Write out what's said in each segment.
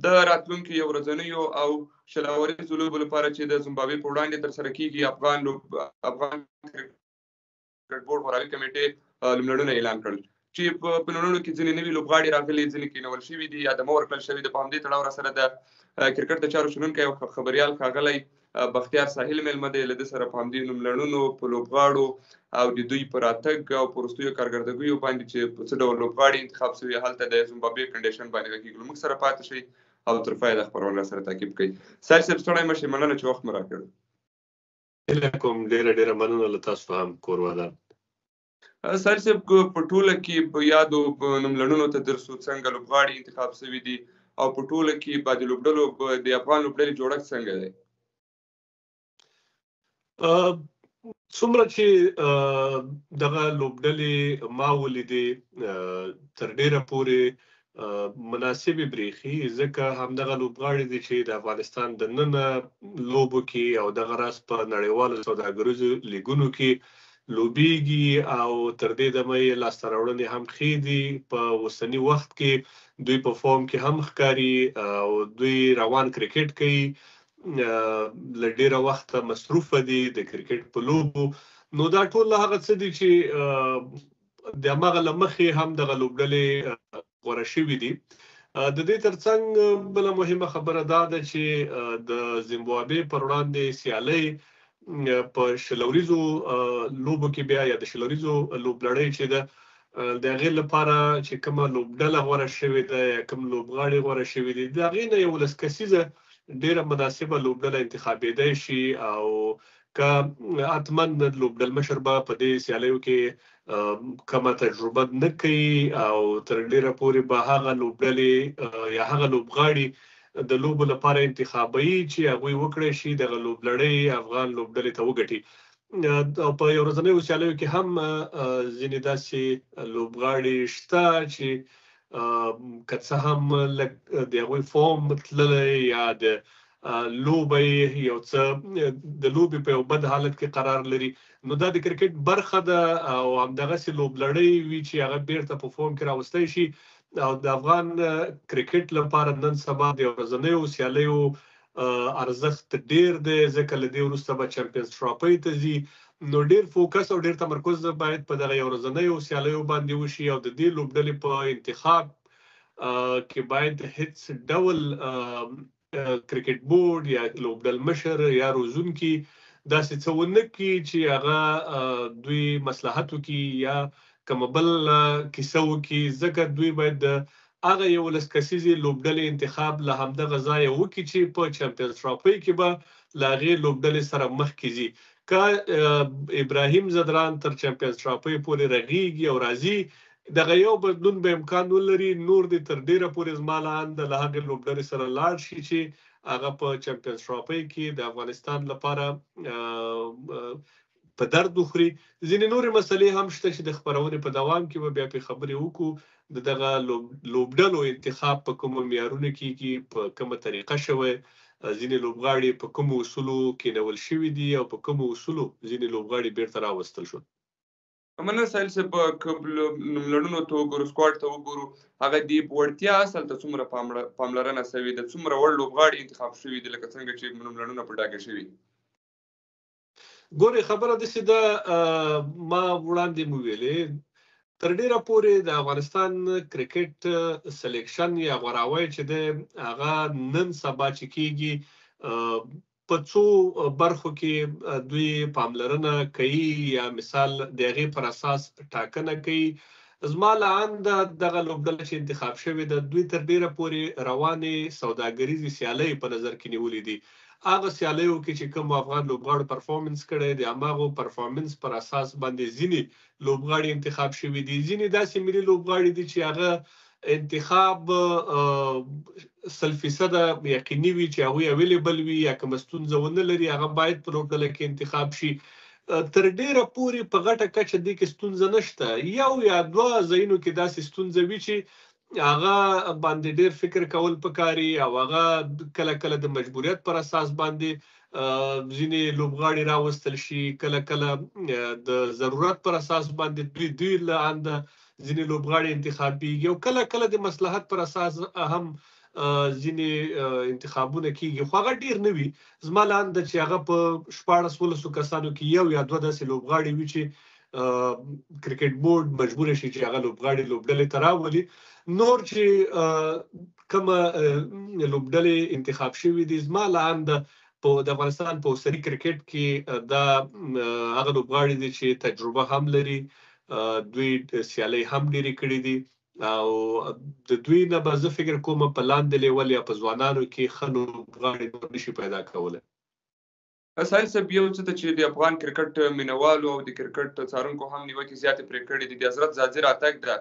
د راتلونکي یو ورځنیو او شلاوريزو لوبو لپاره چې د زیمبابوې په وړاندې ترسره کیږي افغان کرکټ بورډ غوراوي کمیټې لومړیتونه اعلان کړل چې په لومړیتونو کې ځینې نوي لوبغاړي راغلي، ځینې کېنول شوي دي یا دمه ورکړل شوي دي. په همدې تړاو سره د کرکټ د چارو شنونکی او خبریال ښاغلی بختیار ساحل مېلمه دی. له ده سره په همدې لومړیتونو په لوبغاړو او د دوی په راتګ او په وروستیو کارکردګیو باندې چې په څه ډول لوبغاړي انتخاب شوي هلته د زیمبابوې کنډیشن باندې غږیږو. موږ سره پاتې شئ او تر پایه د خپرونه سره تعقیب کړئ. سایل صاحب ستړی مه شئ، مننه چې وخت مو راکړ. هیله کوم ډېره مننه له تاسو هم کور ودان. سایل صاحب په ټوله کې په یادو نوملړونو ته درسو څنګه لوبغاړي انتخاب شوي دي او په ټوله کې بعد لوبډلو د افغان لوبډلې جوړښت څنګه دی؟ څومره چې دغه لوبډلې ما ولیدې تر ډیره پورې مناسبې بریښي، ځکه همدغه لوبغاړي دي چې د افغانستان د ننه لوبو کې او دغه راز په نړیوالو سوداګریزو لیګونو کې لوبیږي او تر دې دمه یې لاسته راوړنې هم ښې دي. په اوسني وخت کې دوی په فورم کې هم ښکاري او دوی روان کرکټ کوي، له ډیره وخته مصروفه دي د کرکټ په لوبو. نو دا ټول هغه څه دي چې د هماغه له مخې هم دغه لوبډلې غوره شوي دي. د دې ترڅنګ بله مهمه خبره دا ده چې د زیمبابوې پر وړاندې سیالۍ په شلوریزو لوبو کې بیا یا د شلوریزو لوبلړۍ چې ده د هغې لپاره چې کومه لوبډله غوره شوې ده یا کوم لوبغاړي غوره شوي دي، د هغې نه 11 کسیزه ډیره مناسبه لوبډله انتخابېدای شي او که حتماً لوبډل مشر به په دې سیالیو کې کومه تجربه نه کوي او تر ډیره پورې به هغه لوبډلې یا هغه لوبغاړي د لوبو لپاره انتخابوي چې هغوی وکړی شي دغه لوبلړۍ افغان لوبډلې ته وګټي. او په یو ورځنیو سیالیو کې هم ځینې داسې لوبغاړي شته چې که څه هم د هغوی فورم تللی یا د لوبې یو څه د لوبې په یو بد حالت کې قرار لري، نو دا د کرکټ برخه ده او همدغسې لوبلړۍ وي چې هغه بیرته په فورم کې راوستی شي. او د افغان کرکټ لپاره نن سبا د ورځنیو سیالیو ارزښت ډیر دی، ځکه له دې وروسته به چمپیونز ټرافۍ ته ځي. نو ډیر فوکس او ډیر تمرکز باید په دغه ورځنیو سیالیو باندې وشي او د دې لوبډلې په انتخاب کې باید هیڅ ډول کرکټ بورډ یا لوبډل مشر یا روزونکي داسې څه ونه کړي چې هغه دوی مصلحت وکړي یا کومه بل کیسه وکړي، ځکه دوی باید د هغه 11 کسیزې لوبډلې انتخاب له همدغه ځایه وکړي چې په چمپیونز ټرافۍ کې به له هغې لوبډلې سره مخکې ځي. که ابراهیم زدران تر چمپیونز ټرافۍ پورې رغیږي او راځي، دغه یو بدلون به امکان ولري، نور دې تر ډیره پورې زما له انده له هغې لوبډلې سره لاړ شي چې هغه په چمپیونز ټرافۍ کې د افغانستان لپاره په درد وخوري. ځینې نورې مسلې هم شته چې د خپرونې په دوام کې به بیا پرې خبرې وکړو. د دغه لوبډلو انتخاب په کومو معیارونو کېږي، په کومه طریقه شوی، ځینې لوبغاړي په کومو اصولو کېنول شوي دي او په کومو اصولو ځینې لوبغاړي بیرته راوستل شول. مننه سایل صاحب. نوملړونو ته وګورو، سکواډ ته وګورو، هغه د وړتیا اصل ته څومره پاملرنه شوې ده، څومره وړ لوبغاړي انتخاب شوي دي لکه څنګه چې نوملړونه په ډاګه شوي؟ ګورې خبره داسې ده، ما وړاندې مو ویلې، تر ډیره پورې د افغانستان کرکټ سلیکشن یا غوراوی چې دی هغه نن سبا چې کېږي په څو برخو کې دوی پاملرنه کوي یا مثال د هغې پر اساس ټاکنه کوي. زما له انده دغه لوبډله چې انتخاب شوې ده دوی تر ډیره پورې روانې سوداګریزې سیالۍ په نظر کې نیولې دي. هغه سیالیو کې چې کوم افغان لوبغاړو پرفارمنس کړی دی، هماغو پرفارمنس پر اساس باندې ځینې لوبغاړي انتخاب شوي دي. ځینې داسې ملي لوبغاړي دي چې هغه انتخاب 100% یقیني وي چې هغوی اویلیبل وي یا کومه ستونزه ونه لري، هغه باید په لوبډله کې انتخاب شي. تر ډیره پورې په غټه کچه دې کې ستونزه نشته، یو یا دوه ځایونو کې داسې ستونزه وي چې هغه باندې ډیر فکر کول پکاري او هغه کله کله د مجبوریت پر اساس باندې ځینې لوبغاړي راوستل شي، کله کله د ضرورت پر اساس باندې دوی له انده ځینې لوبغاړي انتخابیږي او کله کله د مصلحت پر اساس هم ځینې انتخابونه کیږي خو هغه ډیر نه وي زما لاندې چې هغه په 14 کسانو کې یو یا دوه داسې لوبغاړي وي چې کرکټ بورډ مجبور شي چې هغه لوبغاړي لوبډلې ته راولي نور چې کومه لوبډلې انتخاب شوي دي زما لاندې په د افغانستان په اوسني کرکټ کې دا هغه لوبغاړي دي چې تجربه هم لري دوی سیالۍ هم ډېرې کړې دي او د دوی نه به زه فکر کوم په لاندې لیول یا په ځوانانو کې ښه لوبغاړي نشي پیدا کولی ساحل صاحب یو څه ته چې د افغان کرکټ مینوالو او د کرکټ څارونکو هم نیوکې زیاتې پرې کړې دي د حضرت زازي راتګ ده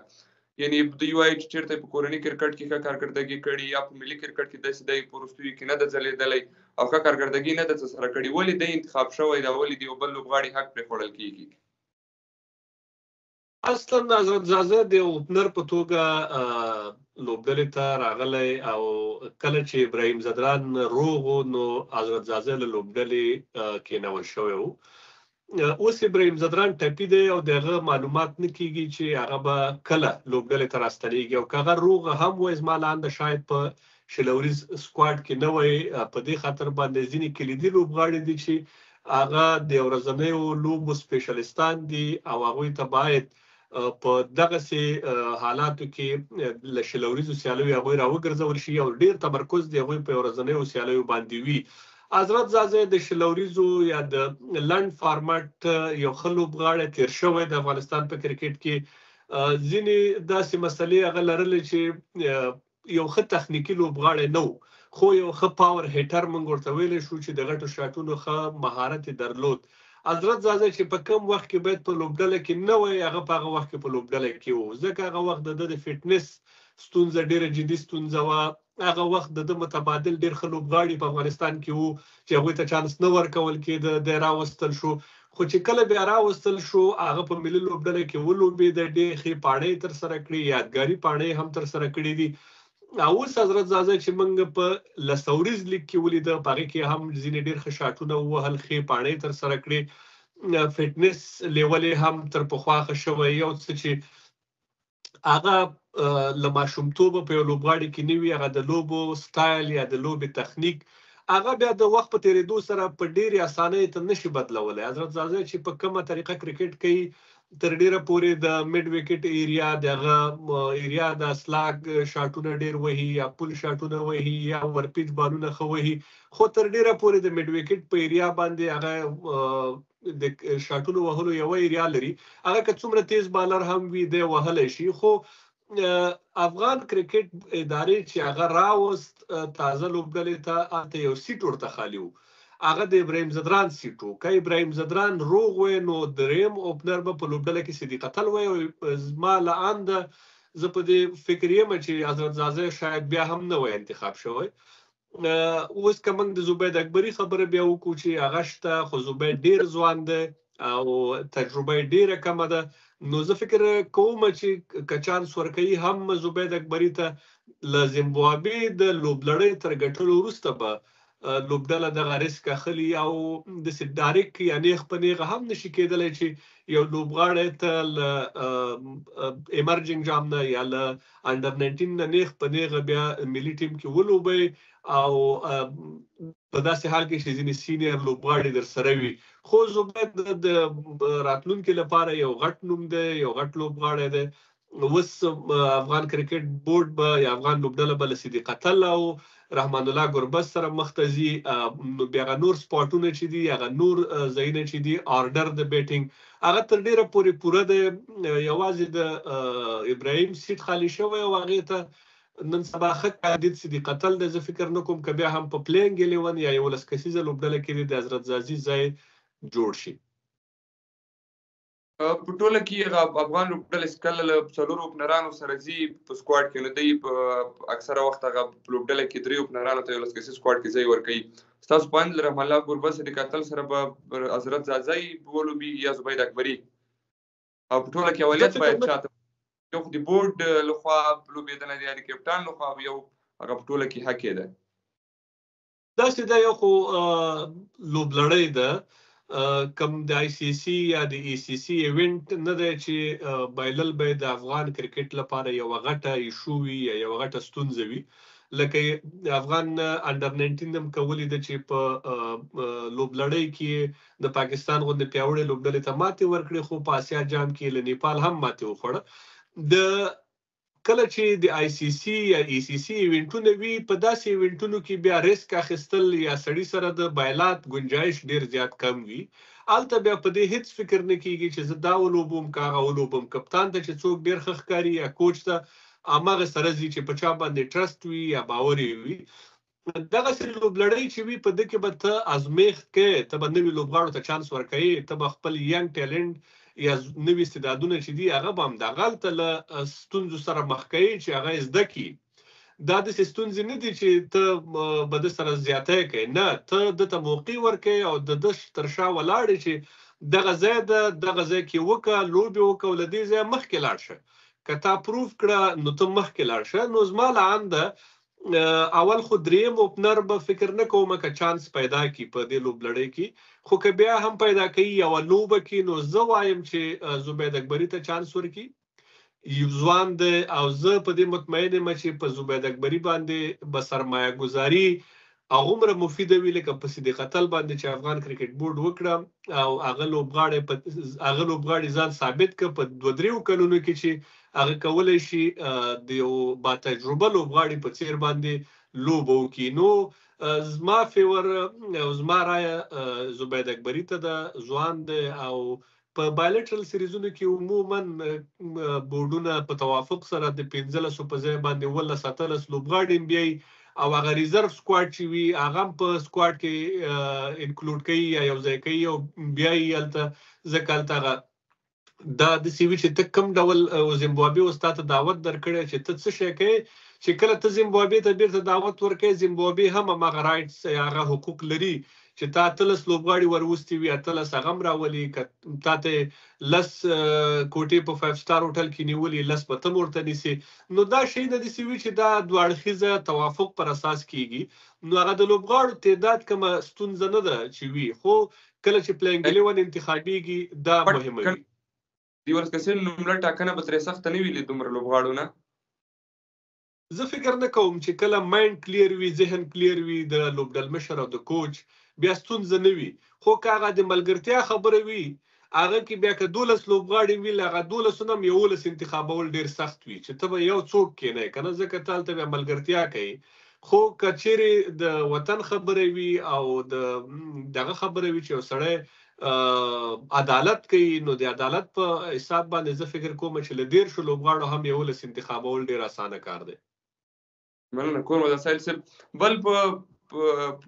یعنی دوی وایي چې چېرته په کورني کرکټ کې ښه کارکردګي کړې یا په ملي کرکټ کې داسې دی په وروستیو کې نه ده ځلېدلی او ښه کارکردګي نه ده ترسره کړې ولې دی انتخاب شوی ده ولې د یو بل لوبغاړي حق پرېښودل کېږي اصلا حضرت زازه د اوپنر په توګه لوبډلې ته راغلی او کله چې ابراهیم زدران روغ و نو حضرت زازه له لوبډلې کېنول شوی و اوس ابراهیم زدران ټپي دی او دغه معلومات نه کیږي چې هغه به کله لوبډلې ته راستنیږي او که هغه روغ هم وای زما لاندې شاید په شلوریز سکواډ کې نه وای په دې خاطر باندې ځینې کلیدي لوبغاړي دي چې هغه د ورځنیو لوبو سپیشلیستان دي او هغوی ته باید په دغسې حالاتو کې له شلوریزو سیالیو هغوی راوګرځول شي او ډېر تمرکز د هغوی په ورځنیو سیالیو باندې وي حضرت زازه د شلوریزو یا د لنډ فارمټ یو ښه لوبغاړی تېر شوی د افغانستان په کرکټ کې ځینې داسې مسلې هغه لرلې چې یو ښه تخنیکي لوبغاړی نه و خو یو ښه پاور هیټر موږ ورته ویلی شو چې د غټو شاټونو ښه مهارت یې درلود حضرت زازه چې په کم وخت کې باید په لوبډله کې نه وای هغه په هغه وخت کې په لوبډله کې و ځکه هغه وخت د فټنس ستونزه ډېره جدي ستونزه وه هغه وخت د متبادل ډېر ښه لوبغاړي په افغانستان کې وو چې هغوی ته چانس نه ورکول کېده دی راوستل شو خو چې کله بیا راوستل شو هغه په ملي لوبډله کې ولوبېده ډېرې ښې پاڼې یې ترسره کړې یادګاري پاڼې هم ترسره کړې دي اوس حضرت زازه چې موږ په لسوریز لیګ کې ولیده په هغې کې هم ځینې ډېر ښه شاټونه ووهل ښې پاڼې یې ترسره کړې فټنس لیول یې هم تر پخوا ښه شوی یو څه چې هغه له ماشومتوبه په یو لوبغاړي کې نه وي هغه د لوبو سټایل یا د لوبې تخنیک هغه بیا د وخت په تېرېدو سره په ډېرې اسانۍ ته نشي بدلولی حضرت زازه چې په کومه طریقه کرکټ کوي تر ډیره پورې د میډ وکټ ایریا دغه ایریا د اسلاګ شاټونه ډیر وهي یا پول شاټونه وهي یا ورپیچ بالونه خو وهي خو تر ډیره پورې د میډ وکټ په ایریا باندې هغه د شاټونو وهلو یو ایریا لري هغه که څومره تیز بالر هم وي د وهلی شي خو افغان کرکټ ادارې چې هغه راوست تازه لوبډلې ته هلته یو سیټ ورته خالي و هغه د ابراهیم زدران سیټ و که ابراهیم زدران روغ وی نو دریم اوپنر به په لوبډله کې صدیق اتل وی زما له انده زه په دې فکر یم چې حضرت زازه شاید بیا هم نه وی انتخاب شوی اوس که موږ د زبید اکبري خبره بیا وکړو چې هغه شته خو زبید ډېر ځوان دی او تجربه یې ډېره کمه ده نو زه فکر کوم چې که چانس ورکوي هم زبید اکبري ته له زیمبابوې د لوبلړۍ تر ګټلو وروسته به لوبډله دغه ریسک اخلي او داسې ډایرکټ یا نیغ په نیغه هم نشي کېدلی چې یو لوبغاړی ته له ایمرجنګ جام نه یا له انډر 19 نه نیغ په نیغه بیا ملي ټیم کې ولوبئ او په داسې حال کې چې ځینې سینیر لوبغاړي درسره وي خو زبید د راتلونکي لپاره یو غټ نوم دی یو غټ لوبغاړی دی اوس افغان کرکټ بورډ به یا افغان لوبډله به له صدیق اتل او رحمان الله ګربز سره مخ ته ځي بیا هغه نور سپاټونه چې دي هغه نور ځایونه چې دي آرډر د بیټینګ هغه تر ډېره پورې پوره دی یوازې د ابراهیم سیټ خالي شوی او هغې ته نن سبا ښه کاندید صدیق اتل دی زه فکر نه کوم که بیا هم په پلینګ 11 یا 11 کسیزه لوبډله کې د حضرت زازي ځای جوړ شي په ټوله کې افغان لوبډلې کله له څلورو اوپنرانو سره ځي په سکواډ کې نو دوی په اکثره وخت هغه لوبډله کې درې اوپنرانو ته 11 کسیز سکواډ کې ځای ورکوي ستاسو په اند رحمان الله ګربز صدیق اتل سره به حضرت زازي ولوبي یا زبید اکبري او په ټوله کې اولویت باید چاته یو خو د بورډ لخوا لوبېدنه دی د کپټان لخوا یو هغه په ټوله کې حق ده داسې دا یو خو لوبلړۍ ده کم د آی سی سی یا د ای سی سی ایونت نه دی چې بایلل به د افغان کرکټ لپاره یو غټه ایشو وي یا یو غټه ستونزه وي لکه افغان انډر 19 هم کولی د چې په لوبلړۍ کې د پاکستان غوندې پیاوړې لوبډلې ته ماتې ورکړې، خو په آسیا جام کې له نیپال هم ماتې وخوړه. د کله چې د آی سی سی یا ای سی سی ایونټونه وي، په داسې ایونټونو کې بیا ریسک اخیستل یا سړي سره د بایلات گنجایش ډیر زیات کم وي. الته بیا په دې هیڅ فکر نه کیږي چې زه دا ولوبم که هغه ولوبم. کپتان ته چې څوک ډیر ښه ښکاري یا کوچ ته هماغه سره ځي چې په چا باندې ټرست وي یا باور وي. دغسې لوبلړۍ چې وي په ده کې به ته ازمېښت کوې، ته به نوي لوبغاړو ته چانس ورکوې، ته به خپل ینګ ټیلنټ یا نوي استعدادونه چې دي هغه به همدغلته له ستونزو سره مخ کوې چې هغه یې زده کړي. دا داسې ستونزې نه دي چې ته به ده سره زیاتی کوې، نه، ته ده ته موقع ورکوې او د ده تر شا ولاړې چې دغه ځای ده، دغه ځای کې وکړه، لوبې وکړه او له دې ځایه مخکې لاړ شه. که تا پروف کړه نو ته مخکې لاړ شه. نو زما لعنده اول خو دریم اوپنر به فکر نه کوم که چانس پیدا کی په دې لوبلړۍ کې، خو که بیا هم پیدا کوي یوه لوبه کې، نو زه وایم چې زبید اکبري ته چانس ورکړي. یو ځوان دی او زه په دې مطمئن یم چې په زبید اکبري باندې به سرمایه گذاري هغومره مفیده وي لکه په صدیق اتل باندې چې افغان کرکټ بورډ وکړه او هغه لوبغاړي ځان ثابت کړه په 2-3 کلونو کې چې هغه کولی شي د یو با تجربه لوبغاړي په څیر باندې لوبه وکړي. نو زما فیور او زما رایه زبید اکبري ته ده. ځوان دی او په بایلټرل سیریزونو کې عموما بورډونه په توافق سره د 15 په ځای باندې 17 لوبغاړي بیایي او هغه ریزرو سکواډ چې وي هغه هم په سکواډ کې انکلوډ کوي یا یو ځای کوي او بیا یې هلته ځکه هلته هغه دا داسې وي چې ته کوم ډول زیمبابوې اوس تا ته دعوت درکړی چې ته څه شی کوې چې کله ته زیمبابوې ته بیرته دعوت ورکوې، زیمبابوې هم هماغه رایټس یا هغه حقوق لري چې تا 18 لوبغاړي وروستي وي، 18 هغه هم راولي. که تا ته 10 کوټې په 5 سټار هوټل کې نیولي، 10 به ته هم ورته نیسي. نو دا شی نه داسې وي چې دا دوه اړخیزه توافق پر اساس کیږي. نو هغه د لوبغاړو تعداد کومه ستونزه نه ده چې وي، خو کله چې پلینګ 11 انتخابیږي دا مهمه وي. دی ورسکسین نوملړ ټاکنه به ترې سخته نه وي له دومره لوبغاړو نه. زه فکر نه کوم چې کله مایند کلیر وي، ذهن کلیر وي د لوبډل مشر او د کوچ، بیا ستونزه نه وي. خو که هغه د ملګرتیا خبره وي، هغه کې بیا که 12 لوبغاړي وي له هغه 12 نه هم 11 انتخابول ډېر سخت وي چې ته به یو څوک کېنئ که نه، ځکه ته هلته بیا ملګرتیا کوي. خو که چیرې د وطن خبره وي او د دغه خبره وي چې یو سړی عدالت کوي، نو د عدالت په حساب باندې زه فکر کوم چې له 13 لوبغاړو هم 11 انتخابول ډېر اسانه کار دی. مننه کوم د سایل صاحب. بل په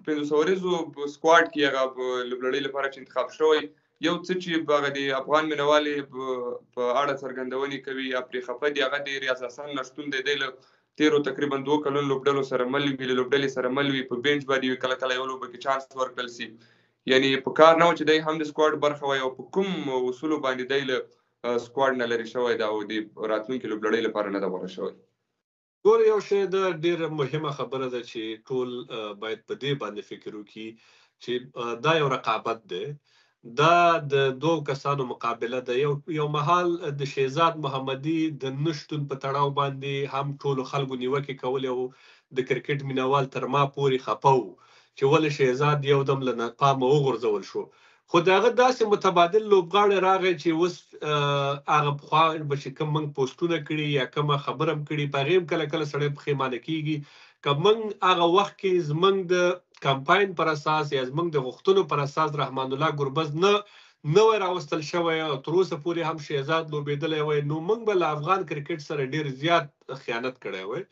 500 ورځو سکواډ کې هغه لوبلړۍ لپاره چې انتخاب شوی، یو څه چې هغه د افغان مینوالې په اړه څرګندونې کوي یا پرې خفه دي، هغه د ریاض حسن نشتون دی. دی له 13 تقریبا 2 کلونو لوبډلو سره مل وي، له لوبډلې سره مل وي، په بینچ باندې کله کله یو لوبه کې چانس ورکړل سي. یعنی په کار نه و چې دی هم د سکواډ برخه وای او په کوم اصولو باندې دی له سکواډ نه لرې شوی دا او د راتلونکي لوبلړۍ لپاره نه ده غوره شوی. ګوره یو شی د ډېره مهمه خبره ده چې ټول باید په دې باندې فکر وکړي چې دا یو رقابت دی، دا د 2 کسانو مقابله ده. یو مهال د شهزاد محمدي د نشتون په تړاو باندې هم ټولو خلکو نیوکې کولې او د کرکټ مینوال تر ما پورې خفه و چې ولې شهزاد یو دم له پامه وغورځول شو. خو د هغه داسې متبادل لوبغاړی راغی چې اوس هغه پخوا به چې کوم موږ پوسټونه کړي یا کومه خبره هم کړي، په هغې هم کله کله سړی پښیمانه کېږي. که موږ هغه وخت کې زموږ د کمپاین پر اساس یا زموږ د غوښتنو پر اساس رحمان الله ګربز نه وای راوستل شوی او تر اوسه پورې هم شهزاد لوبېدلی وای، نو موږ به له افغان کرکټ سره ډېر زیات خیانت کړی وای،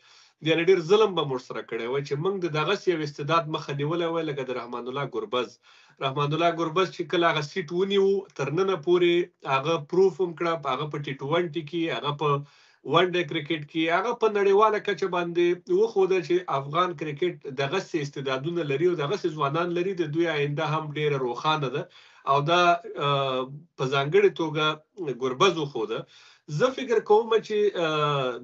یعنې ډېر ظلم به موږ سره کړی وای چې موږ د دغسې یو استعداد مخه نیولی وای لکه د رحمان الله ګربز. رحمان الله ګربز چې کله هغه سیټ ونیو تر ننه پورې هغه پروف هم کړه، هغه په T20 کې، هغه په ون ډے کرکټ کې، هغه په نړیواله کچه باندې وښوده چې افغان کرکټ دغسې استعدادونه لري او دغسې ځوانان لري، د دوی آینده هم ډېره روښانه ده او دا په ځانګړې توګه ګربز وښوده. زه فکر کوم چې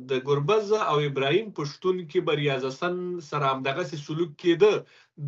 د ګربز او ابراهیم په شتون کې به ریاض حسن سره همدغسې سلوک کېده.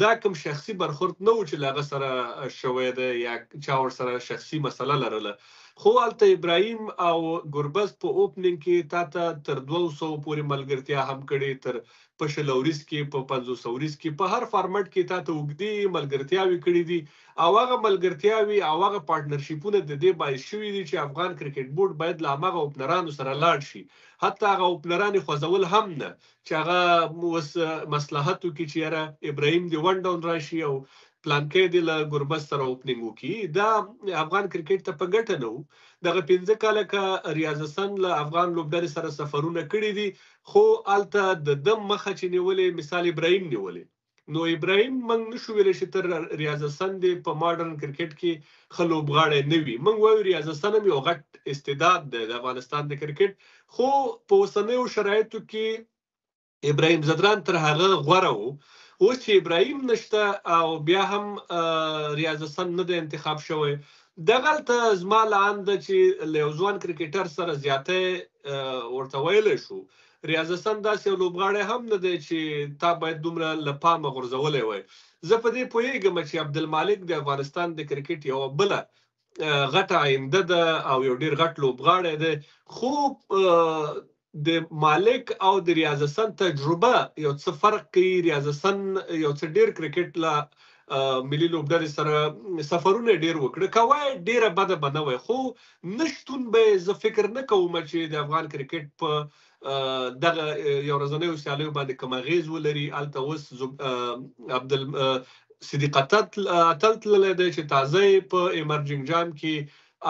دا کوم شخصي برخورد نه و چې له هغه سره شوی دی یا چا ورسره شخصي مسله لرله، خو هلته ابراهیم او ګربز په اوپننګ کې تا ته تر 200 پورې ملګرتیا هم کړې، تر په شلوریز کې، په 500 کې، په هر فارمټ کې تا ته اوږدې ملګرتیاوې کړې دي او هغه ملګرتیاوې او هغه پارټنرشیپونه د دې باعث شوي دي چې افغان کرکټ بورډ باید له هماغه اوپنرانو سره لاړ شي. حتی هغه اوپنران یې خوځول هم نه چې هغه اوس مصلحت وکړي چې یاره ابراهیم دې ون ډاون راشي او پلانکې دې له ګربز سره اوپننګ وکړي. دا افغان کرکټ ته په ګټه نه و. دغه 15 کاله که ریاض حسن له افغان لوبډلې سره سفرونه کړي دي، خو هلته د دم مخه چې نیولې مثال ابراهیم نیولې. نو ابراهیم موږ نشو ویلی چې تر ریاض حسن دې په ماډرن کرکټ کې ښه لوبغاړی نه وي. موږ وایو ریاض حسن هم یو غټ استعداد دی د افغانستان د کرکټ، خو په اوسنیو شرایطو کې ابراهیم ځدران تر هغه غوره و. اوس چې ابراهیم نشته او بیا هم ریاض حسن نه دی انتخاب شوی، دغلته زما لعن ده چې له یو ځوان کرکټر سره زیاتی ورته ویلی شو. ریاض حسن داسې یو لوبغاړی هم نه دی چې تا باید دومره له پامه غورځولی وای. زه په دې پوهېږم چې عبدالمالک د افغانستان د کرکټ یوه بله غټه آینده ده او یو ډېر غټ لوبغاړی دی، خو د مالک او د ریاض حسن تجربه یو څه فرق کوي. ریاض حسن یو څه ډېر کرکټ له ملي لوبډلې سره سفرونه ډېر وکړه، کوای ډېره بده به نه وای، خو نشتون به زه فکر نه کوم چې د افغان کرکټ په دغه یو ورځنیو سیالیو باندې کوم اغېز ولري. هلته اوس صدیق اتل تللی دی چې تازه په ایمرجنګ جام کې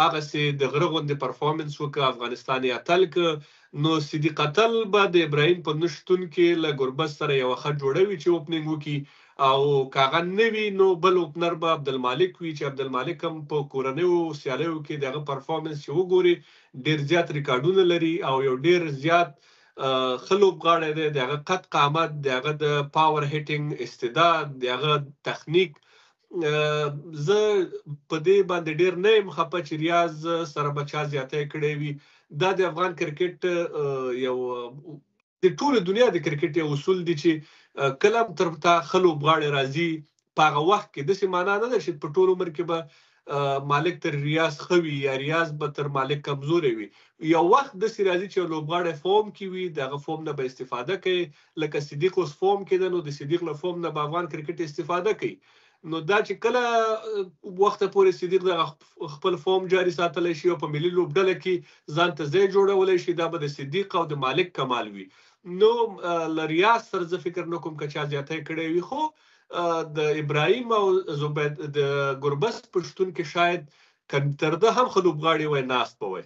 هغسې د غره غوندې پرفارمنس وکړه، افغانستان یې اتل که. نو صدیق اتل به د ابراهیم په نشتون کې له ګربز سره یوه ښه جوړه وي چې اوپننګ وکړي، او که هغه نه وي نو بل اوپنر به عبدالمالک وي چې عبدالمالک هم په کورنیو سیالیو کې د هغه پرفارمنس چې وګوري ډېر زیات ریکارډونه لري او یو ډېر زیات ښه لوبغاړی دی. د هغه قد قامت، د هغه د پاور هیټینګ استعداد، د هغه تخنیک، زه په دې باندې ډېر نه یم خفه چې ریاض سره به چا زیاتی کړی وي. دا د افغان کرکټ یو د ټولې دنیا د کرکټ یو اصول دی چې کله هم تر تا ښه لوبغاړی راځي په هغه وخت کې داسې معنا نه ده چې په ټول عمر کې به مالک تر ریاض ښه وي یا ریاض به تر مالک کمزوری وي. یو وخت داسې راځي چې لوبغاړی فورم کې وي، د هغه فورم نه به استفاده کوي. لکه صدیق اوس فورم کې ده، نو د صدیق له فورم نه به افغان کرکټ استفاده کوي. نو دا چې کله وخت پورې صدیق د خپل فورم جاري ساتلی شي او په ملي لوبډله کې ځان ته ځای جوړولی شي، دا به د صدیق او د مالک کمال وي. نو له ریاض سره زه فکر نه کوم که چا زیاتی کړی وي، خو د ابراهیم او زبید د ګربز په شتون کې شاید تر ده هم ښه لوبغاړي وای ناست به وای.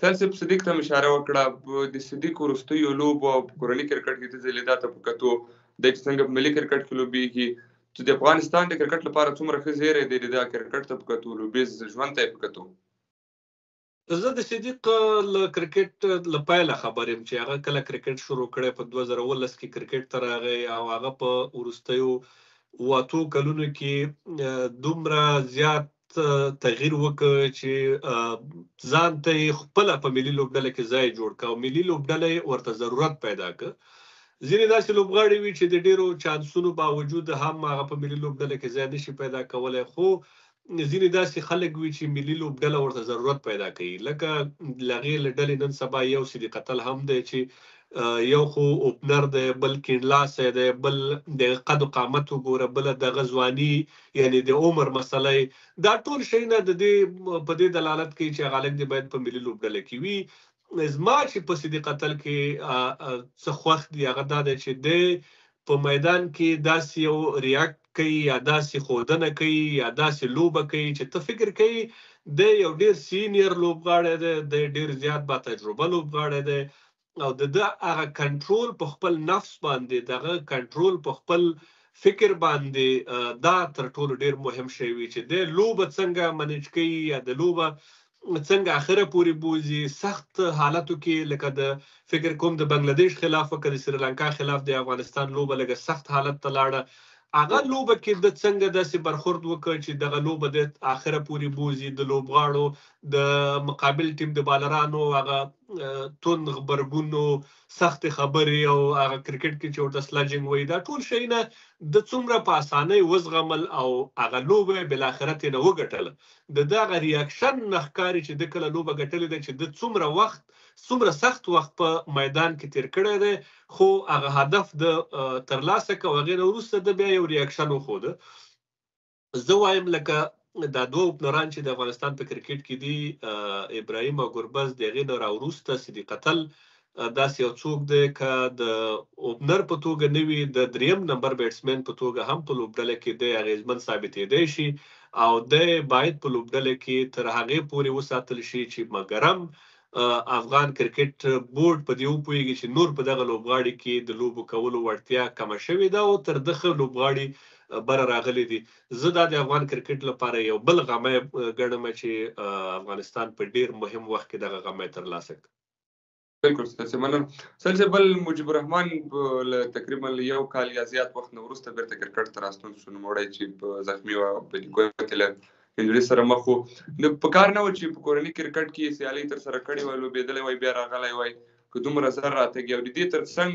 تاسو صاحب صدیق ته اشاره وکړه، د صدیق وروستیو لوبو او کورني کرکټ کې د لیدا ته په کتو د څنګه ملي کرکټ کې لوبېږي چې د افغانستان د کرکټ لپاره څومره ښه زیری دی د کرکټ ته په کتو، لوبیز ژوند ته په کتو. زه د صدیق له کرکټ له پیله خبر یم چې هغه کله کرکټ شروع کړی په 2019 کې کرکټ ته راغی او هغه په وروستیو 8 کلونو کې دومره زیات تغییر وکړ چې ځان ته یې خپله په ملي لوبډله کې ځای جوړ کړ او ملي لوبډله ورته ضرورت پیدا کړ. ځینې داسې لوبغاړي وي چې د ډېرو چانسونو باوجود هم هغه په ملي لوبډله کې ځای نشي پیدا کولی، خو ځینې داسې خلک وي چې ملي لوبډله ورته ضرورت پیدا کوي. لکه له هغې له ډلې نن سبا یو صدیق اتل هم دی چې یو خو اوپنر دی، بل کینډلاسی دی، بل د قد و قامت وګوره، بله دغه ځواني یعنې د عمر مسله. دا ټول شیونه د دې په دې دلالت کوي چې هغه هلک دی باید په ملي لوبډله کې وي. زما چې په صدیق اتل کې څه خوښ دي هغه دا دی چې دی په میدان کې داسې یو ریاکټ کوي یا داسې ښودنه کوي یا داسې لوبه کوي چې ته فکر کوي دی یو ډېر سینیر لوبغاړی دی، دی ډېر زیات با تجربه لوبغاړی دی او د ده هغه کنټرول په خپل نفس باندې، دغه کنټرول په خپل فکر باندې دا تر ټولو ډېر مهم شی وي چې دی لوبه څنګه منیج کوي یا د لوبه څنګه اخره پورې بوزي. سخت حالاتو کې لکه د فکر کوم د بنگلاديش خلاف وکړه، د سریلانکا خلاف د افغانستان لوبه لږه سخت حالت ته لاړه هغه لوبه کې د څنګه داسې برخورد وکړ چې دغه لوبه د اخره پورې بوزي، د لوبغاړو د مقابل ټیم د بالرانو هغه توند غبرګونو، سخت خبرې او هغه کرکټ کې چې ورته سلاجینګ وایي، دا ټول شیونه د څومره په اسانۍ وزغمل او هغه لوبه بالاخره ترې وګټله. د دغه ریاکشن نه ښکاري چې د کله لوبه ګټلې ده چې د څومره سخت وخت په میدان کې تیر کړی دی، خو هغه هدف د ترلاسه کو هغې نه وروسته د بیا یو ریاکشن وښوده. زه وایم لکه دا دوه اوپنران چې د افغانستان په کرکټ کې دي، ابراهیم او ګربز، د هغې نه راوروسته صدیق اتل داسې یو څوک دی که د اوپنر په توګه نه وي، د دریم نمبر بیټسمین په توګه هم په لوبډله کې دی اغېزمن ثابتېدی شي او دی باید په لوبډله کې تر هغې پورې وساتل شي چې مګرم افغان کرکټ بورډ په دې وپوهېږي چې نور په دغه لوبغاړي کې د لوبو کولو وړتیا کمه شوې ده او تر ده ښه لوبغاړي بره راغلي دي. زه دا د افغان کرکټ لپاره یو بل غمی ګڼم چې افغانستان په ډیر مهم وخت کې دغه غمی ترلاسه کړ. بالکل ستاسو مننه. بل مجيب الرحمن تقریبا یو کال یا زیات وخت نه وروسته بیرته کرکټ ته راستون شو، نوموړی چې زخمي و په ګوتې له انجري سره مخ و. نو په کار نه و چې په کورني کرکټ کې سیالي تر سره کړې وای، لوبېدلی وای، بیا راغلی وای، که دومره زر راتګي او د دې تر څنګ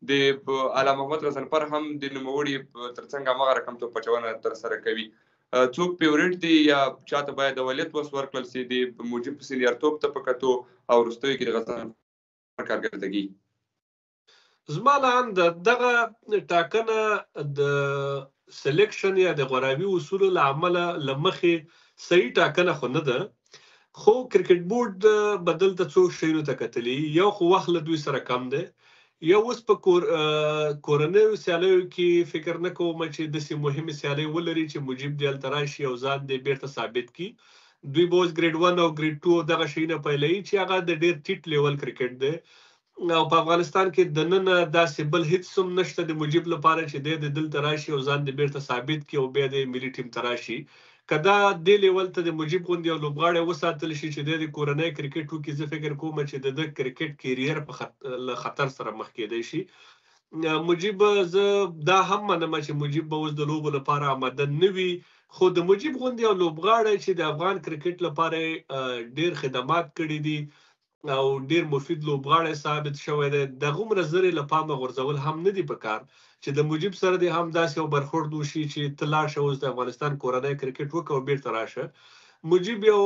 د اعلی محمد غضنفر هم د نوموړي تر څنګ هماغه رقم توپچونه تر سره کوي. څوک فیورټ دی یا چاته باید اولت وس ورکړل سي د موجب سینیرتوب ته په کتو او وروستیو کې د غضنفر کارکردګي؟ زما له انده دغه ټاکنه د سلیکشن یا د غوراوي اصولو له امله له مخې صحیح ټاکنه خو نه ده، خو کرکټ بورډ بدل ته څو شیانو ته کتلي. یو خو وخت له دوی سره کم دی، یو اوس په کورنیو سیالیو کې فکر نه کوم چې داسې مهمې سیالۍ ولري چې مجیب دی هلته راشي او ځان دی بیرته ثابت کړي. دوی به اوس ګریډ 1 او ګریډ 2 دغه شیونه پیلوي چې هغه د ډېر ټیټ لیول کرکټ دی او په افغانستان کې دننه داسې بل هیڅ هم نشته د مجیب لپاره چې دی دلته راشي او ځان دی بیرته ثابت کړي او بیا د ملي ټیم ته راشي. که دا دې لیول ته د مجیب غوندې یو لوبغاړی وساتل شي چې دی د کورنۍ کرکټ وکړي، زه فکر کوم چې د کرکټ کیریر په خطر سره مخ کېدی شي. مجیب زه دا هم منم چې مجیب به اوس د لوبو لپاره آماده نه وي، خو د مجیب غوندې یو لوبغاړی چې د افغان کرکټ لپاره ډېر خدمات کړي دي او ډیر مفید لوبغاړی ثابت شوی دی، دغه عمره زرې له پامه غورځول هم نه دي پکار چې د مجیب سره دې هم داسې یو برخورد وشي چې ته لاړ شه اوس د افغانستان کورنی کرکټ وکړه او بیرته راشه. مجیب یو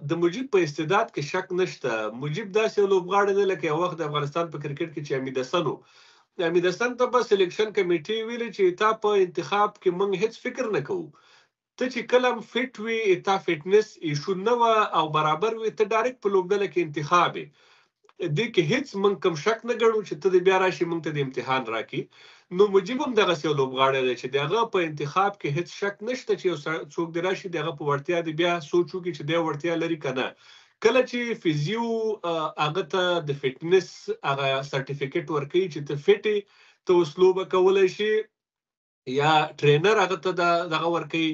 د مجیب په استعداد کې شک نشته. مجیب داسې یو لوبغاړی دی لکه یو وخت د افغانستان په کرکټ کې چې حمید حسن و، حمید حسن ته به سلیکشن کمیټې ویلي چې تا په انتخاب کې موږ هیڅ فکر نه کوو، ته چې کله فټ وي، تا فټنس ایشو نه وه او برابر وي، ته ډایرکټ په لوبډله کې انتخاب یې، دې کې هیڅ موږ کم شک نه ګڼو چې ته دې بیا راشي موږ ته د امتحان راکړي. نو مجیب هم دغسې یو لوبغاړی دی چې د هغه په انتخاب کې هیڅ شک نشته چې یو څوک دې راشي د هغه په وړتیا دې بیا سوچ وکړي چې دی وړتیا لري که نه. کله چې فزیو هغه ته د فټنس هغه سرټیفیکټ ورکوي چې ته فټ یې، ته اوس لوبه کولی شي، یا ټرینر هغه ته دغه ورکوي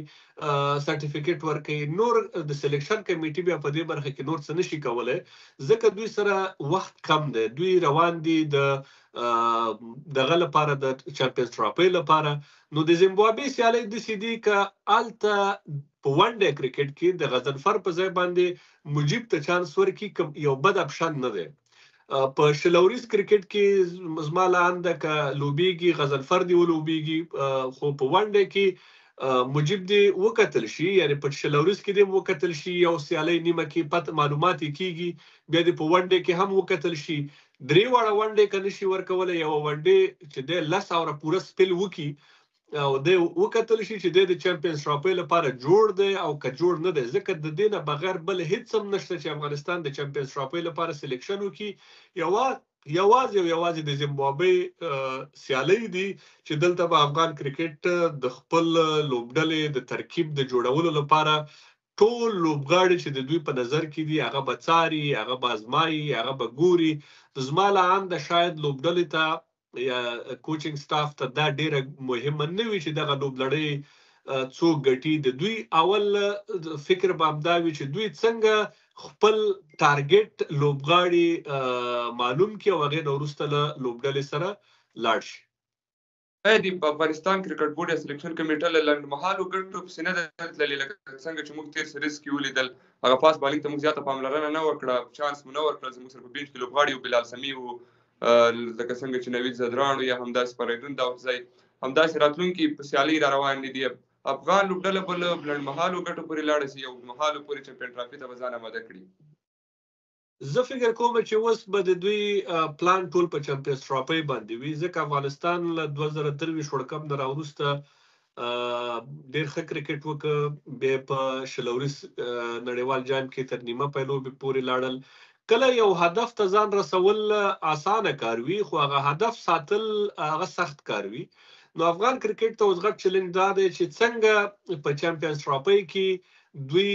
سرټیفیکټ ورکوي، نور د سلیکشن کمیټې بیا په دې برخه کې نور څه نشي کولی ځکه دوی سره وخت کم دی. دوی روان دي د دغه لپاره د چمپیونز ټرافۍ لپاره. نو د زیمبابوې سیالۍ داسې دي که هلته په ون ډے کرکټ کې د غضنفر په ځای باندې مجیب ته چانس ورکړي یو بد اپشن نه دی. په شلوریز کرکټ کې زما له انده که لوبیږي غضنفر دی ولوبیږي، خو په ون ډے کې مجیب دی وکتل شي، یعنی په شلوریز کې دی وکتل شي، یو سیالۍ نیمه کې پته معلومات کیږي، بیا دی په ون ډے کې هم وکتل شي. درې واړه ون ډے که نشي ورکولی، یو ون ډے چې دی 10 اوره پوره سپیل وکړي او دی وکتل شي چې دی د چمپیونز ټرافۍ لپاره جوړ دی او که جوړ نه دی، ځکه د دې نه بغیر بل هیڅ هم نشته چې افغانستان د چمپیونز ټرافۍ لپاره سلیکشن وکړي. یوازې د زیمبابوې سیالۍ دي چې دلته به افغان کرکټ د خپل لوبډلې د ترکیب د جوړولو لپاره ټول لوبغاړي چې د دوی په نظر کې دي هغه به څاري، هغه به ازمایي، هغه به ګوري. زما له انده شاید لوبډلې ته یا کوچینګ سټاف ته دا ډیره مهمه نه وي چې دغه لوبلړۍ څوک ګټي. د دوی اول فکر به همدا وي چې دوی څنګه خپل ټارګټ لوبغاړي معلوم کړي او هغې نه وروسته له لوبډلې سره لاړ شي. د افغانستان کرکټ بورډ یا سلیکشن کمیټه له لنډمهالو ګټو پسې نه ده تللې، لکه څنګه چې موږ تېر سیریز کې ولیدل هغه فاست بالینګ ته موږ زیاته پاملرنه نه وکړه، چانس مو نه ورکړل. زموږ سره په بینچ کې لوبغاړي وو، بلال سمیع وو، لکه څنګه چې نوید زدران یا همداسې فریدون داودزی، همداسې راتلونکي په سیالۍ را روان دي. افغان لوبډله به له لنډمهالو ګټو پورې لاړه شي، اوږدمهالو پورې چمپیون ټرافي ته به ځان اماده کړي. زه فکر کوم چې اوس به د دوی پلان ټول په چمپیونز ټرافي باندې وي، ځکه افغانستان له 2023 ورلډ کپ نه راوروسته ډېر ښه کرکټ وکړ، بیا په شلوريز نړیوال جام کې تر نیمه پیلوبې پورې لاړل. کله یو هدف ته ځان رسول اسانه کار وي، خو هغه هدف ساتل هغه سخت کار وي. نو افغان کرکټ ته اوس غټ چیلنج دا دی چې څنګه په چمپیونز ټرافي کې دوی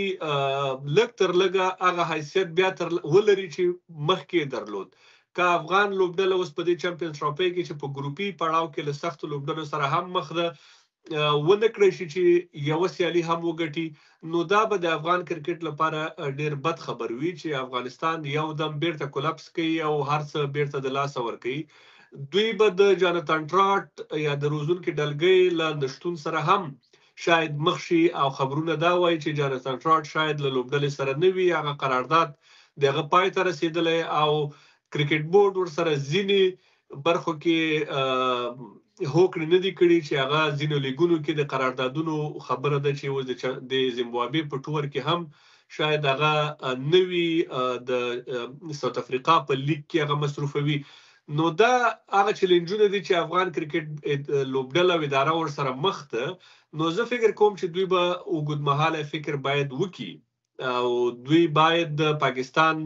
لږ تر لږه هغه حیثیت بیا تر ولري چې مخکې درلود. که افغان لوبډله اوس په دې چمپیونز ټرافي کې چې په ګروپي پړاو کې له سختو لوبډلو سره هم مخ ده ونه کړی شي چې یو سیالي هم وګټي، نو دا به د افغان کرکټ لپاره ډېر بد خبر وي چې افغانستان یو دم بیرته کولپس کوي او هر څه بیرته د لاسه ورکوي. دوی به د جانتان ټراټ یا د روزونکي ډلګۍ له نشتون سره هم شاید مخ شي، او خبرونه دا وایي چې جانتان ټراټ شاید له لوبډلې سره نه وي، هغه قرارداد دغه پای ته رسېدلی او کرکټ بورډ ورسره ځینې برخو کې هوکړې نه دي کړي چې هغه ځینو لیګونو کې د قراردادونو خبره ده چې اوس د زیمبابوې په ټور کې هم شاید هغه نوي د ساوث افریقا په لیګ کې هغه مصروفوي. نو دا هغه چیلنجونه دي چې افغان کرکټ لوبډله او اداره ورسره مخ ده. نو زه فکر کوم چې دوی به اوږدمهاله فکر باید وکړي او دوی باید د پاکستان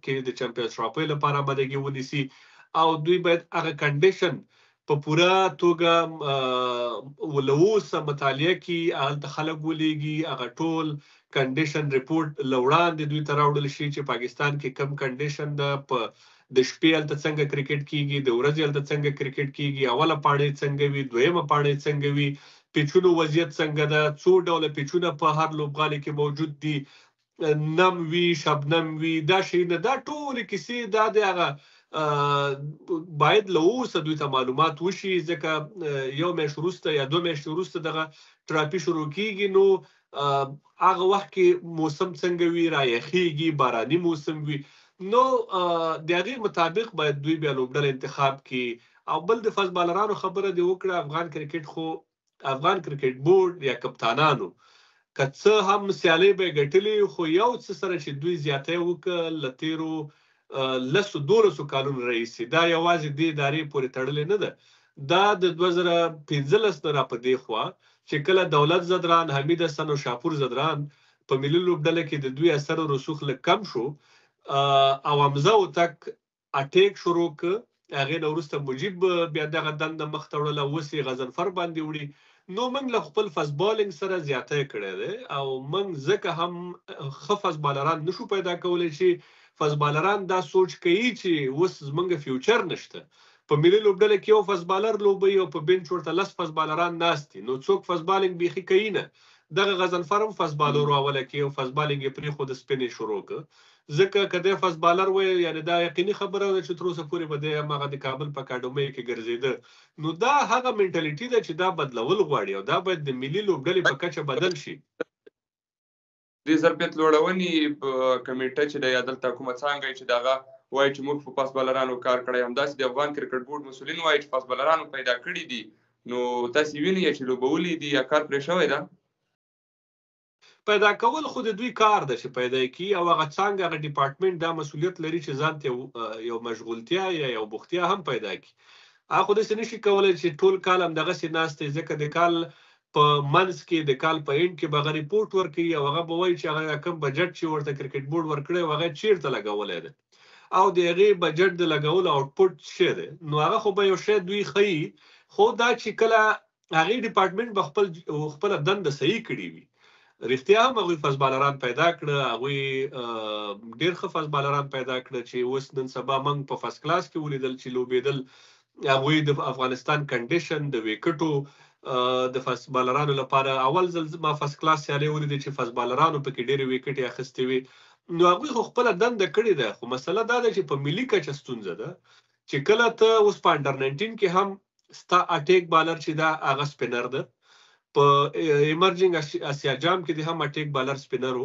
کې د چمپیونز ټرافي لپاره آمادګي ونیسي، او دوی باید هغه کنډیشن په پوره توګه ولوسه مطالعه کی، هلته خلک ولیږي، هغه ټول کنډیشن ریپورت لوړاندې دوی ته راوړل شي چې پاکستان کې کم کنډیشن ده، په د شپې هلته څنګه کرکټ کیږي، د ورځې هلته څنګه کرکټ کیږي، اوله پاڼې څنګه وي، دویمه پاڼې څنګه وي، پیچونو وضعیت څنګه ده، څو ډوله پیچونه په هر لوبغالي کې موجود دي، نم وي شبنم وي، دا شیونه، دا ټول کیسې دا د هغه باید له اوسه دوی ته معلومات وشي، ځکه یو میاشت وروسته یا 2 میاشتې وروسته دغه ټرافي شروع کیږي. نو هغه وخت کې موسم څنګه وي، رایخیږي، باراني موسم وي، نو د هغې مطابق باید دوی بیا لوبډله انتخاب کړي. او بل د فاست بالرانو خبره دې وکړه، افغان کرکټ بورډ یا کپتانانو که څه هم سیالۍ به یې ګټلې، خو یو څه سره چې دوی زیاتی وکړه له تېرو 10-12 کالونو راهیسې، دا یوازې دې ادارې پورې تړلې نه ده، دا د 2015 نه را په دې خوا چې کله دولت زدران، حمید حسن او شاپور زدران په ملي لوبډله کې د دوی اثر او رسوخ لږ کم شو، او حمزه هوتک اټیک شروع کړ، هغې نه وروسته مجیب بیا دغه دنده مخ ته وړله، اوس یې غضنفر باندې وړي. نو موږ له خپل فاست بالینګ سره زیاتی کړی دی، او موږ ځکه هم ښه فاست بالران نشو پیدا کولی چې فاست بالران دا سوچ کوي چې اوس زمونږ فیوچر نشته، په ملي لوبډله کې یو فاست بالر لوبوي او په بینچ ورته 10 فاست بالران ناست دي، نو څوک فاست بالینګ بیخي کوي نه. دغه غضنفر هم فاست بالر اوله کې او فاست بالینګ یې پرېښود، سپین یې شروع کړ، ځکه که دی فاست بالر وی یعنې دا یقیني خبره ده چې تر اوسه پورې به دی هماغه د کابل په اکاډمۍ کې ګرځېده. نو دا هغه منټالیټي ده چې دا بدلول غواړي او دا باید د ملي لوبډلې په کچه بدل شي. د ظرفیت لوړونې کمیټه چې د یا دلته کومه څانګه چې دغه وایي چې موږ په فاست بالرانو کار کړی، همداسې د افغان کرکټ بورډ مسؤلین وایي چې فاست بالرانو پیدا کړي دي، نو تاسې وینئ چې لوبولي دي یا کار پرې شوی ده؟ پیدا کول خو د دوی کار ده چې پیدا کړي، او هغه څانګه هغه ډپارټمنټ دا مسؤلیت لري چې ځان ته یو مشغولتیا یا یو بوختیا هم پیدا کړي. هغه خو داسې نشي کولی چې ټول کال همدغسې ناست دی، ځکه د کال په منځ کې د کال په اینډ کې به هغه ریپورټ ورکوي او هغه به وایي چې هغه کوم بجټ چې ورته کرکټ بورډ ورکړی و هغه چیرته لګولی دی او د هغې بجټ د لګولو آوټپوټ څه دی. نو هغه خو به یو شی دوی ښیي، خو دا چې کله هغې ډپارټمنټ به خپله دنده صحیح کړې وي، رښتیا هم هغوی فاست بالران پیدا کړه، هغوی ډېر ښه فاست بالران پیدا کړه چې اوس نن سبا موږ په فرست کلاس کې ولیدل چې لوبېدل. هغوی د افغانستان کنډیشن د ویکټو د فاست بالرانو لپاره اول ځل ما فرست کلاس سیالۍ ولیدې چې فاست بالرانو پکې ډېرې ویکټې اخیستې وي. نو هغوی خو خپله دنده کړې ده، خو مسله دا ده چې په ملي کچه ستونزه ده چې کله ته اوس په انډر 19 کې هم ستا اټیک بالر چې دا هغه سپینر ده. په ایمرجنګ اسیا جام کې د هم اټیک بالر سپینر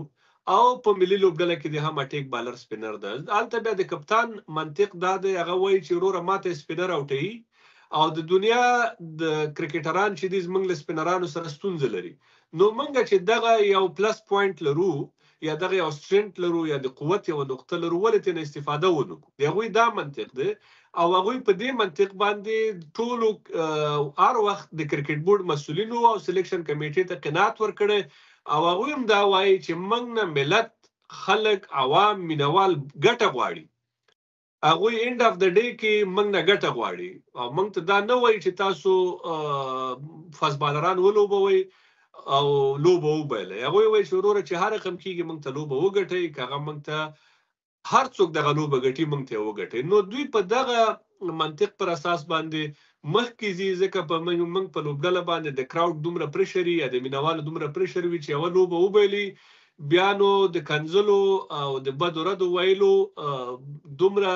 او په ملي لوبډله کې د هم اټیک بالر سپینر ده. هلته بیا د کپتان منطق دا دی، هغه وایي چې وروره ماته سپینر اوټوي او د دنیا د کرکټران چې دي زموږ له سپینرانو سره ستونزه لري. نو موږ چې دغه یو پلس پوینټ لرو یا دغه یو سټرنټ لرو یا د قوت یو نقطه لرو، ولې ترې استفاده ونه کړو؟ د هغوی دا منطق دی او هغوی په دې منطق باندې ټولو هر وخت د کرکټ بورډ مسؤلینو او سلیکشن کمیټې ته قناعت ورکړی او هغوی هم دا وایي چې موږ نه ملت، خلک، عوام، مینوال ګټه غواړي. هغوی اینډ اف د ډے کې موږ نه ګټه غواړي او موږ ته دا نه وایي چې تاسو فاست بالران ولوبوئ او لوبه وبایلئ. هغوی وایي چې وروره چې هر رقم کېږي موږ ته لوبه وګټئ، که هغه موږ ته هر څوک دغه لوبه ګټي موږ ته وګټي. نو دوی په دغه منطق پر اساس باندې مخکې ځي، ځکه په موږ په لوبډله باندې د کراوډ دومره پریشر یا د مینوالو دومره پریشر وي چې یوه لوبه وبایلي، بیا نو د کنځلو او د بدو ردو ویلو دومره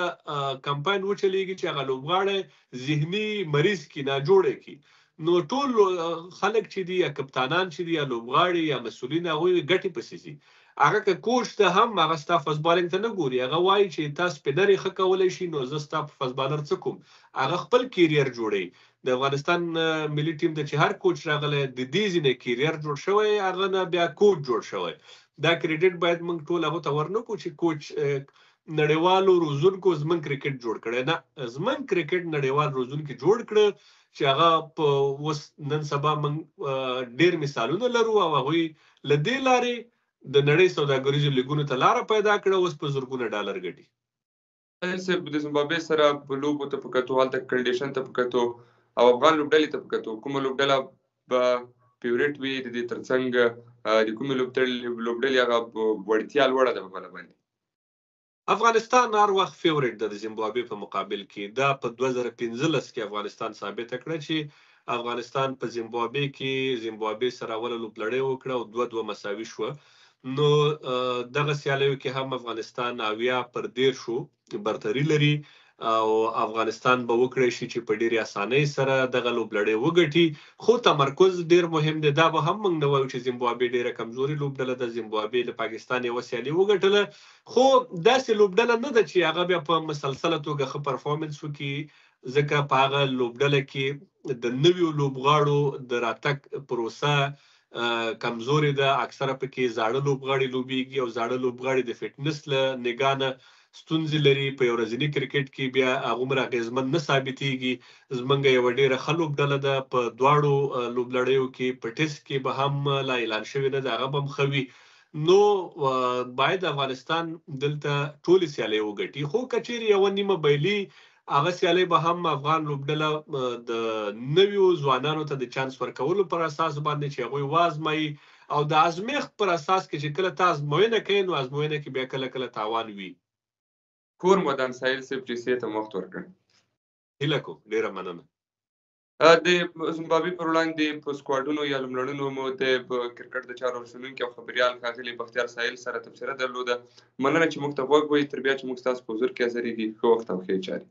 کمپاین وچلیږي چې هغه لوبغاړی ذهني مریض کړي، ناجوړی کړي. نو ټول خلک چې دي یا کپتانان چې دي یا لوبغاړي یا مسؤلین، هغوی ګټې پسې ځي. هغه که کوچ ته هم هغه ستا فاست بالینګ ته نه ګوري، هغه وایي چې تا سپینر یې ښه کولی شي نو زه ستا په فاست بالر څه کوم. هغه خپل کیریر جوړوي. د افغانستان ملي ټیم ته چې هر کوچ راغلی د دې ځینې کیریر جوړ شوی، هغه نه بیا کوچ جوړ شوی. دا کریډټ باید موږ ټول هغه ته ورنکړو چې کوچ نړیوالو روزونکو زموږ کرکټ جوړ کړی. نه، زموږ کرکټ نړیوال روزونکي جوړ کړه چې هغه په اوس نن سبا موږ ډېر مثالونه لرو او هغوی له دې لارې د نړۍ سوداګریزو لیګونو ته لاره پیدا کړه، اوس په زرګونه ډالر ګټي. د زیمبابوې سره په لوبو ته په کتو، هلته کنډیشن ته په کتو او افغان لوبډلې ته په کتو، کومه لوبډله به فیورټ وي د دې ترڅنګ د کومې لوبډلې هغه وړتیا لوړه ده په بله باندې؟ افغانستان هر وخت فیورټ ده د زیمبابوې په مقابل کې. دا په 2015 کې افغانستان ثابته کړه چې افغانستان په زیمبابوې کې زیمبابوې سره اوله لوبلړۍ وکړه او 2-2 مساوي شوه. نو دغه سیالیو کې هم افغانستان 90% برتري لري او افغانستان به وکړی شي چې په ډېرې اسانۍ سره دغه لوبلړۍ وګټي. خو تمرکز ډېر مهم دی. دا به هم موږ نه وایو چې زیمبابوې ډېره کمزوري لوبډله ده. زیمبابوې له پاکستان یوه سیالي وګټله، خو داسې لوبډله نه ده چې هغه بیا په مسلسله توګه ښه پرفارمنس وکړي، ځکه په هغه لوبډله کې د نویو لوبغاړو د راتګ پروسه کمزوري ده. اکثره پکې زاړه لوبغاړي لوبیږي او زاړه لوبغاړي د فټنس له نګاه نه ستونزې لري. په یو ورځني کرکټ کې بیا هغومره اغېزمن نه ثابتېږي. زموږ یوه ډېره ښه لوبډله ده په دواړو لوبلړیو کې. په ټیسټ کې به هم لا اعلان شوې نه ده، هغه به هم ښه وي. نو باید افغانستان دلته ټولې سیالۍ وګټي. خو که چیرې یوه نیمه بیلي هغه سیالۍ به هم افغان لوبډله د نویو ځوانانو ته د چانس ورکولو پر اساس باندې چې هغوی وازمایي او د ازمېښت پر اساس کې چې کله تا ازموینه کوي نو ازموینه کې بیا کله کله تاوان وي. کور مدان ساحل صاحب چې سې ته وخت ورکړ، هیله کوم. ډېره مننه. د زیمبابوې پر وړاندې په سکواډونو یا لومړنیو مو د کرکټ د چارو رسونکي او خبریال ښاغلي بختیار ساحل سره تبصره درلوده. مننه چې موږ ته غوږ وئ. تر بیا چې موږ ستاسو په حضور کې حاضرېږي، ښه وخت او ښې چارې.